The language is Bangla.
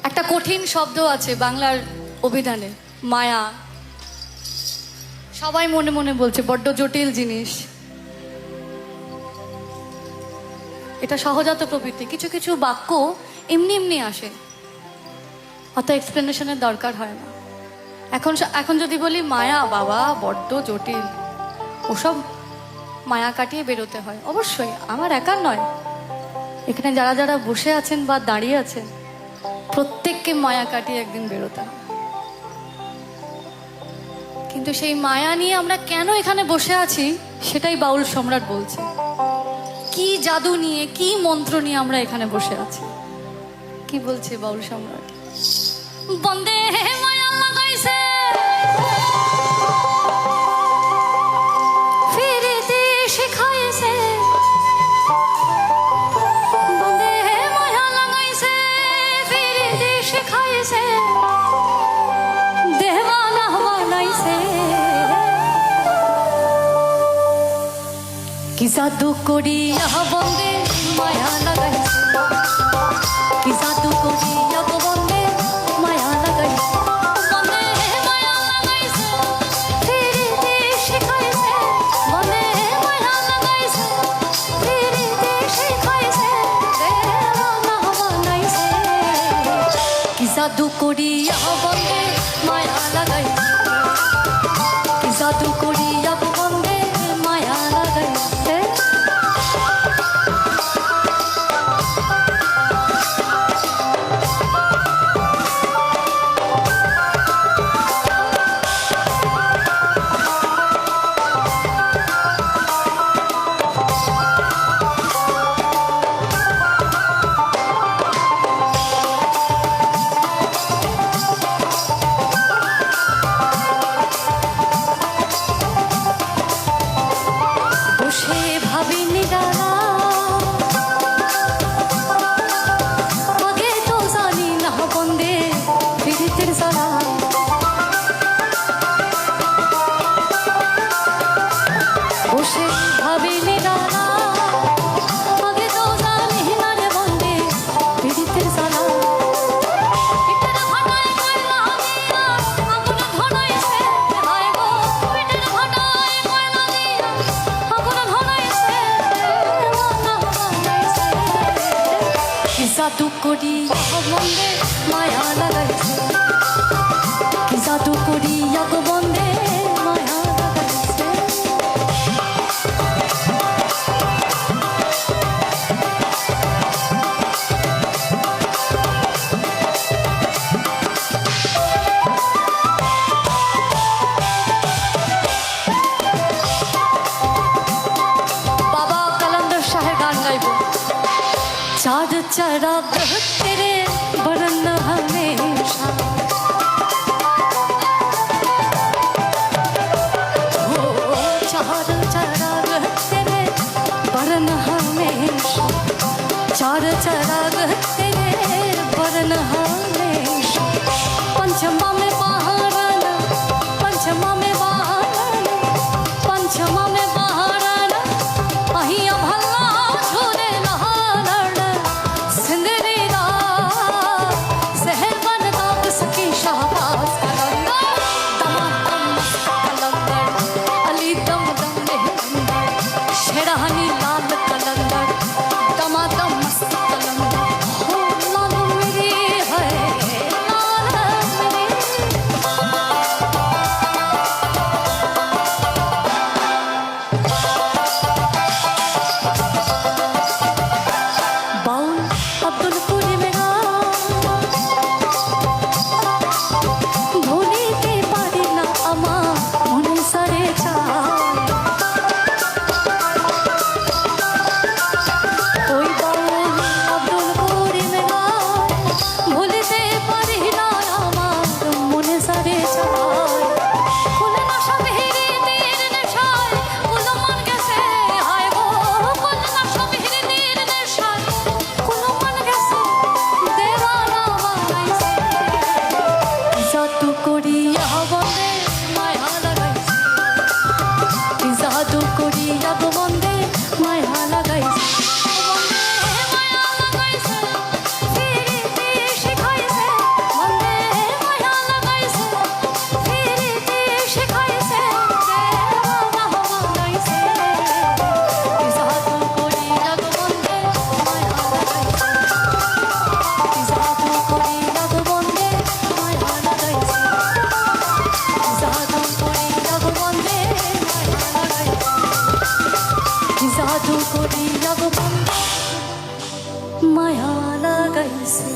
একটা কঠিন শব্দ আছে বাংলার অভিধানে, মায়া। সবাই মনে মনে বলছে বড্ড জটিল জিনিস। এটা সহজাত প্রবৃত্তি, কিছু কিছু বাক্য এমনি এমনি আসে, অত এক্সপ্লেনেশনের দরকার হয় না। এখন যদি বলি মায়া, বাবা বড্ড জটিল, ওসব মায়া কাটিয়ে বেরোতে হয়। অবশ্যই আমার একার নয়, এখানে যারা যারা বসে আছেন বা দাঁড়িয়ে আছেন প্রত্যেককে মায়া কাটিয়ে একদিন বেরোতে হয়। কিন্তু সেই মায়া নিয়ে আমরা কেন এখানে বসে আছি সেটাই বাউল সম্রাট বলছে। কি জাদু নিয়ে, কি মন্ত্র নিয়ে আমরা এখানে বসে আছি, কি বলছে বাউল সম্রাট? বন্দে মায়া লাগাইছে ফিরিতে শিখাইছে, বন্দে মায়া লাগাইছে ফিরিতে শিখাইছে, দেওয়ানা বানাইছে। কি জাদু করিয়া বন্দে মায়া লাগাইছে, কি জাদু করিয়া বন্দে মায়া লাগাইছে, বন্দে মায়া লাগাইছে ফিরিতে শিখাইছে, বন্দে মায়া লাগাইছে ফিরিতে শিখাইছে, দেওয়ানা বানাইছে। কি জাদু করিয়া বন্দে মায়া লাগাইছে, কি জাদু করিয়া বন্দে মায়া লাগাইছে। জাদু করিয়া বন্দে মায়া লাগাইছে, কি জাদু করিয়া বন্দে মায়া লাগাইছে। বাবা কালান্দর শাহের গান গাইব। चार चराग तेरे बरन हमेशा, हो चार चराग तेरे बरन हमेशा, चार चराग तेरे बरन हमेशा। पंचमा में बहारन, पंचमा में बहारन, पंचमा में बहारन, अहिया भल्ला झूले लहारन, सिंदरी दा सहर बन জাদু করিয়া গো বন্ধু মায়া লাগাইছে